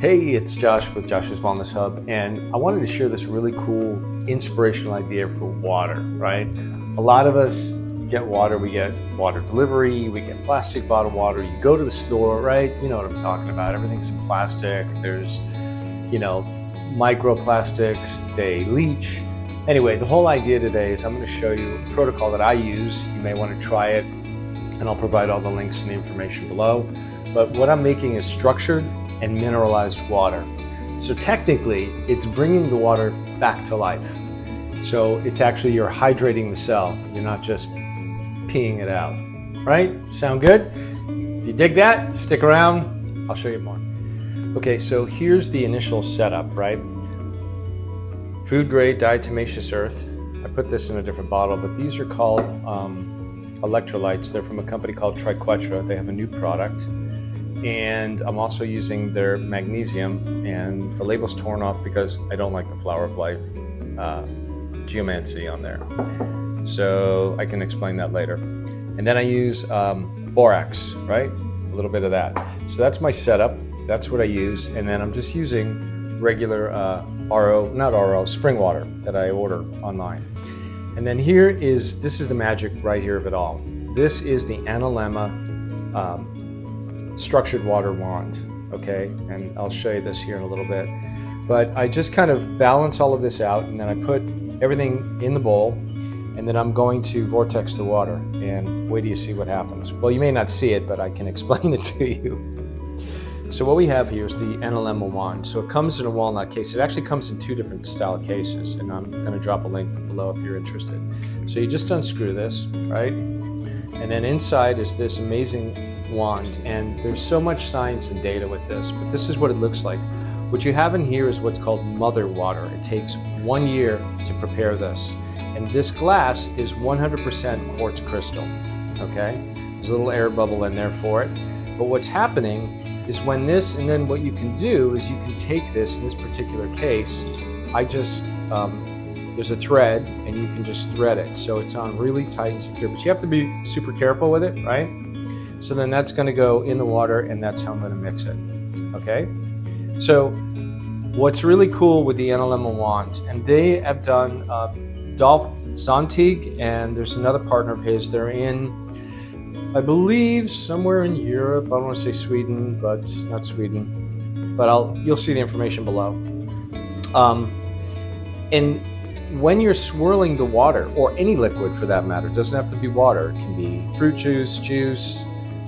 Hey, it's Josh with Josh's Wellness Hub, and I wanted to share this really cool inspirational idea for water, right? A lot of us get water, we get water delivery, we get plastic bottled water, you go to the store, right? You know what I'm talking about. Everything's in plastic, there's, microplastics, they leach. Anyway, the whole idea today is I'm going to show you a protocol that I use. You may want to try it, and I'll provide all the links and the information below. But what I'm making is structured and mineralized water. So technically, it's bringing the water back to life. So it's actually, you're hydrating the cell. You're not just peeing it out, right? Sound good? If you dig that, stick around. I'll show you more. Okay, so here's the initial setup, right? Food grade diatomaceous earth. I put this in a different bottle, but these are called electrolytes. They're from a company called Triquetra. They have a new product. And I'm also using their magnesium, and the label's torn off because I don't like the Flower of Life geomancy on there. So I can explain that later. And then I use borax, right? A little bit of that. So that's my setup. That's what I use. And then I'm just using regular spring water that I order online. And then this is the magic right here of it all. This is the Analemma structured water wand, okay? And I'll show you this here in a little bit. But I just kind of balance all of this out, and then I put everything in the bowl, and then I'm going to vortex the water, and wait till you see what happens. Well, you may not see it, but I can explain it to you. So what we have here is the Analemma wand. So it comes in a walnut case. It actually comes in two different style cases, and I'm going to drop a link below if you're interested. So you just unscrew this, right? And then inside is this amazing wand, and there's so much science and data with this, but this is what it looks like. What you have in here is what's called mother water. It takes 1 year to prepare this, and this glass is 100% quartz crystal, okay? There's a little air bubble in there for it, but what's happening is when this, and then what you can do is you can take this, in this particular case, there's a thread, and you can just thread it, so it's on really tight and secure, but you have to be super careful with it, right? So then that's going to go in the water, and that's how I'm going to mix it, okay? So what's really cool with the Analemma wand, and they have done Dolph Zontigue, and there's another partner of his. They're in, I believe, somewhere in Europe. I don't want to say Sweden, but not Sweden. But you'll see the information below. And when you're swirling the water, or any liquid for that matter, it doesn't have to be water. It can be fruit juice,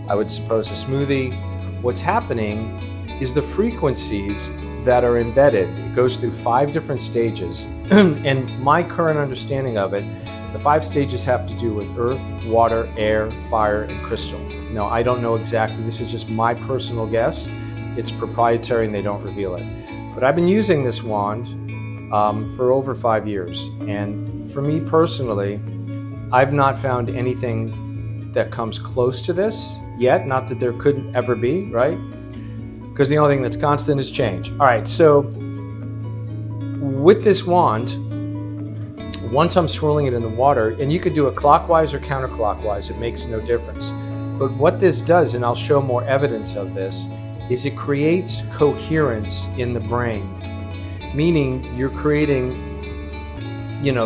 I would suppose a smoothie. What's happening is the frequencies that are embedded, it goes through 5 different stages. And my current understanding of it, the 5 stages have to do with earth, water, air, fire, and crystal. Now, I don't know exactly, this is just my personal guess. It's proprietary and they don't reveal it. But I've been using this wand for over 5 years. And for me personally, I've not found anything that comes close to this yet. Not that there couldn't ever be, right? Because the only thing that's constant is change. All right, so with this wand, once I'm swirling it in the water, and you could do it clockwise or counterclockwise, it makes no difference. But what this does, and I'll show more evidence of this, is it creates coherence in the brain. Meaning you're creating, you're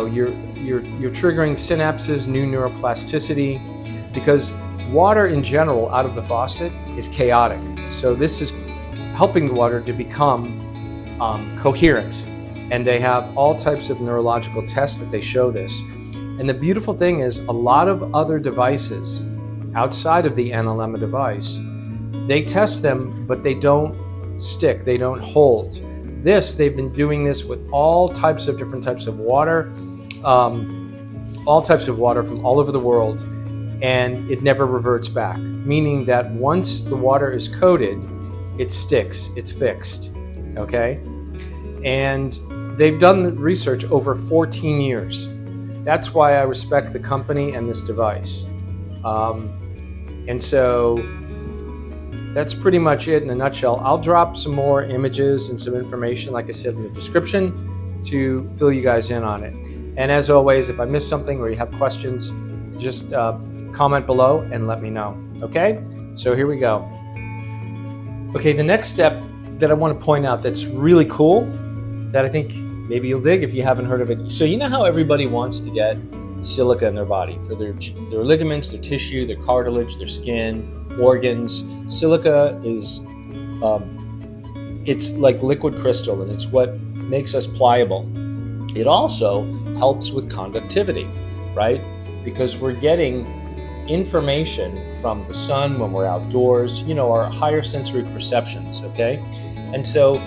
triggering synapses, new neuroplasticity, because water in general out of the faucet is chaotic. So this is helping the water to become coherent. And they have all types of neurological tests that they show this. And the beautiful thing is a lot of other devices outside of the Analemma device, they test them, but they don't stick, they don't hold. They've been doing this with all types of different types of water, all types of water from all over the world, and it never reverts back. Meaning that once the water is coated, it sticks, it's fixed, okay? And they've done the research over 14 years. That's why I respect the company and this device. And so that's pretty much it in a nutshell. I'll drop some more images and some information, like I said, in the description to fill you guys in on it. And as always, if I missed something or you have questions, just comment below and let me know, okay? So here we go. Okay, the next step that I want to point out that's really cool, that I think maybe you'll dig if you haven't heard of it. So you know how everybody wants to get silica in their body for their ligaments, their tissue, their cartilage, their skin, organs. Silica is, it's like liquid crystal, and it's what makes us pliable. It also helps with conductivity, right? Because we're getting information from the sun when we're outdoors, you know, our higher sensory perceptions, okay? And so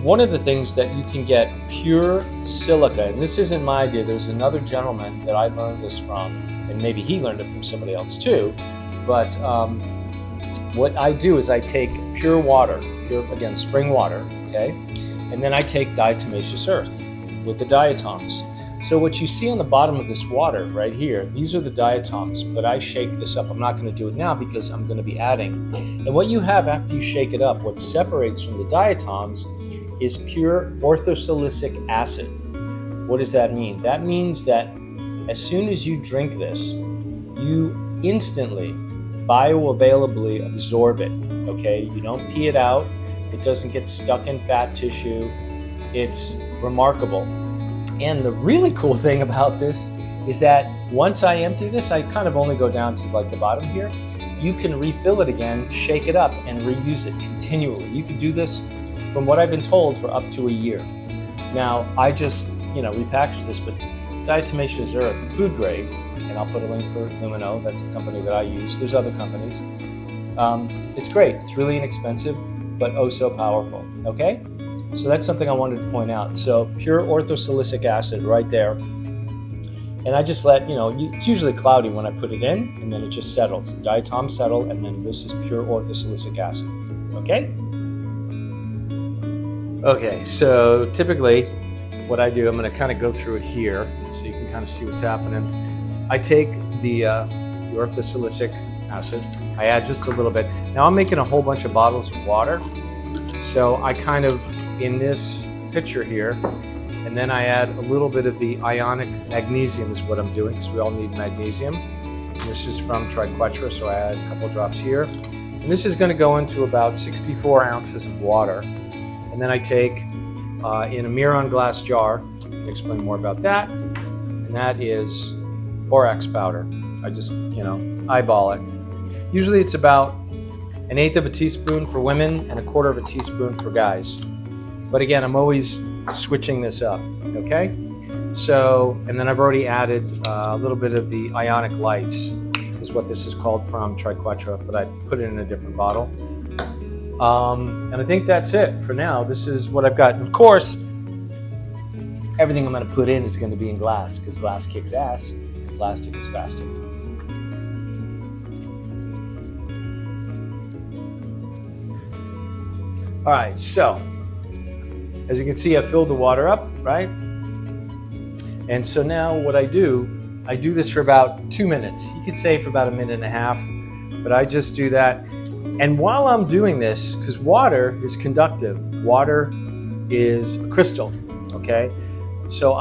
one of the things that you can get pure silica, and this isn't my idea, there's another gentleman that I learned this from, and maybe he learned it from somebody else too, but what I do is I take pure water, again, spring water, okay? And then I take diatomaceous earth with the diatoms. So what you see on the bottom of this water right here, these are the diatoms, but I shake this up. I'm not going to do it now because I'm going to be adding. And what you have after you shake it up, what separates from the diatoms is pure orthosilicic acid. What does that mean? That means that as soon as you drink this, you instantly bioavailably absorb it, okay? You don't pee it out. It doesn't get stuck in fat tissue. It's remarkable. And the really cool thing about this is that once I empty this, I kind of only go down to like the bottom here. You can refill it again, shake it up, and reuse it continually. You could do this, from what I've been told, for up to a year. Now, I just, repackage this, but Diatomaceous earth, food grade, and I'll put a link for Lumino, that's the company that I use. There's other companies. It's great. It's really inexpensive, but oh so powerful, okay? So that's something I wanted to point out. So pure orthosilicic acid right there. And I just let, it's usually cloudy when I put it in, and then it just settles. The diatoms settle, and then this is pure orthosilicic acid, okay? Okay, so typically what I do, I'm going to kind of go through it here so you can kind of see what's happening. I take the orthosilicic acid, I add just a little bit. Now I'm making a whole bunch of bottles of water, so I kind of, in this picture here, and then I add a little bit of the Ionic Magnesium is what I'm doing, because we all need magnesium. And this is from Triquetra, so I add a couple drops here. And this is going to go into about 64 ounces of water. And then I take, in a Miron glass jar, I can explain more about that, and that is Borax powder. I just, eyeball it. Usually it's about 1/8 of a teaspoon for women and 1/4 of a teaspoon for guys. But again, I'm always switching this up, okay? So, and then I've already added a little bit of the Ionic lights, is what this is called, from Triquetra, but I put it in a different bottle. And I think that's it for now. This is what I've got. And of course, everything I'm going to put in is going to be in glass, because glass kicks ass, and plastic is spastic. All right, so as you can see, I filled the water up, right? And so now what I do this for about 2 minutes. You could say for about 1.5 minutes, but I just do that. And while I'm doing this, because water is conductive, water is a crystal, okay? So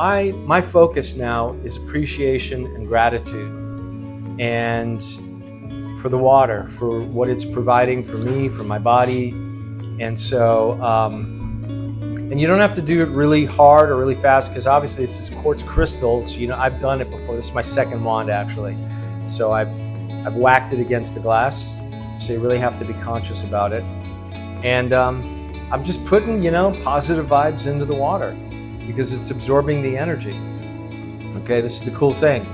my focus now is appreciation and gratitude, and for the water, for what it's providing for me, for my body. And so, and you don't have to do it really hard or really fast, because obviously this is quartz crystals. I've done it before. This is my second wand, actually. So I've whacked it against the glass. So you really have to be conscious about it. And I'm just putting, positive vibes into the water, because it's absorbing the energy. Okay, this is the cool thing.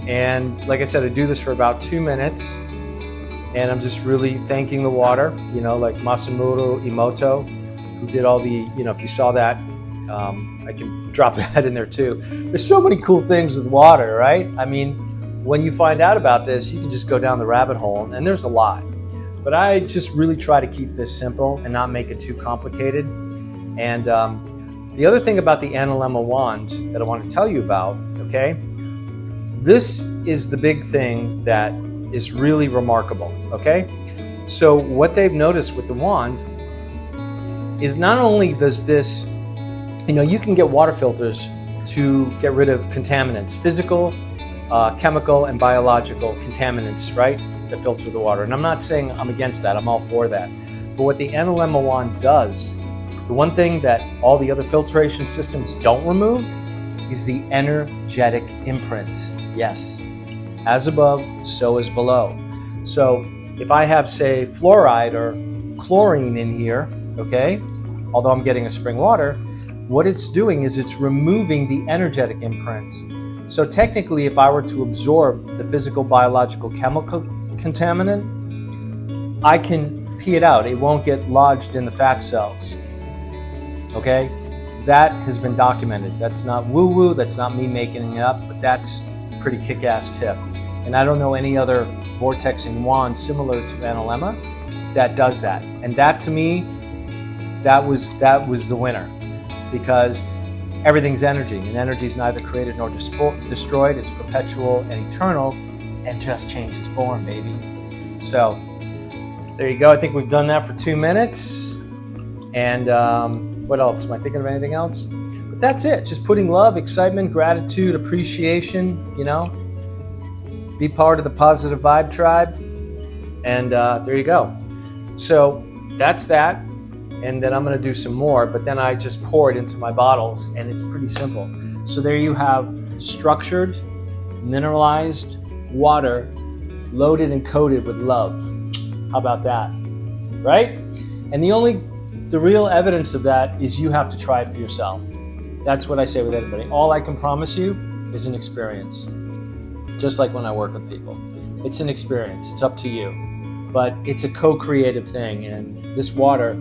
And like I said, I do this for about 2 minutes. And I'm just really thanking the water, like Masamuro Emoto, who did all the, if you saw that, I can drop that in there too. There's so many cool things with water, right? I mean, when you find out about this, you can just go down the rabbit hole, and there's a lot. But I just really try to keep this simple and not make it too complicated. And the other thing about the Analemma Wand that I want to tell you about, okay? This is the big thing that is really remarkable, okay? So what they've noticed with the wand is not only does this, you can get water filters to get rid of contaminants, physical, chemical, and biological contaminants, right, that filter the water. And I'm not saying I'm against that, I'm all for that. But what the Analemma Wand does, the one thing that all the other filtration systems don't remove is the energetic imprint. Yes, as above, so is below. So if I have, say, fluoride or chlorine in here, okay, although I'm getting a spring water, what it's doing is it's removing the energetic imprint. So technically, if I were to absorb the physical, biological, chemical contaminant, I can pee it out. It won't get lodged in the fat cells. Okay? That has been documented. That's not woo-woo, that's not me making it up, but that's a pretty kick-ass tip. And I don't know any other vortexing wand similar to Analemma that does that. And that, to me, that was the winner, because everything's energy, and energy is neither created nor destroyed. It's perpetual and eternal, and just changes form, baby. So there you go. I think we've done that for 2 minutes. And what else? Am I thinking of anything else? But that's it. Just putting love, excitement, gratitude, appreciation, you know, be part of the positive vibe tribe. And there you go. So that's that. And then I'm going to do some more, but then I just pour it into my bottles, and it's pretty simple. So there you have structured, mineralized water loaded and coated with love. How about that? Right? And the real evidence of that is you have to try it for yourself. That's what I say with everybody. All I can promise you is an experience. Just like when I work with people. It's an experience. It's up to you. But it's a co-creative thing, and this water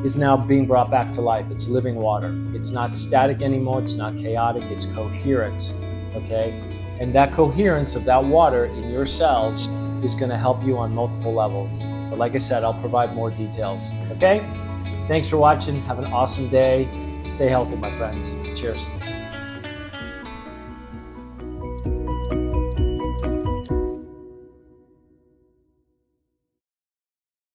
is now being brought back to life. It's living water. It's not static anymore. It's not chaotic. It's coherent, okay? And that coherence of that water in your cells is going to help you on multiple levels. But like I said, I'll provide more details, okay? Thanks for watching. Have an awesome day. Stay healthy, my friends. Cheers.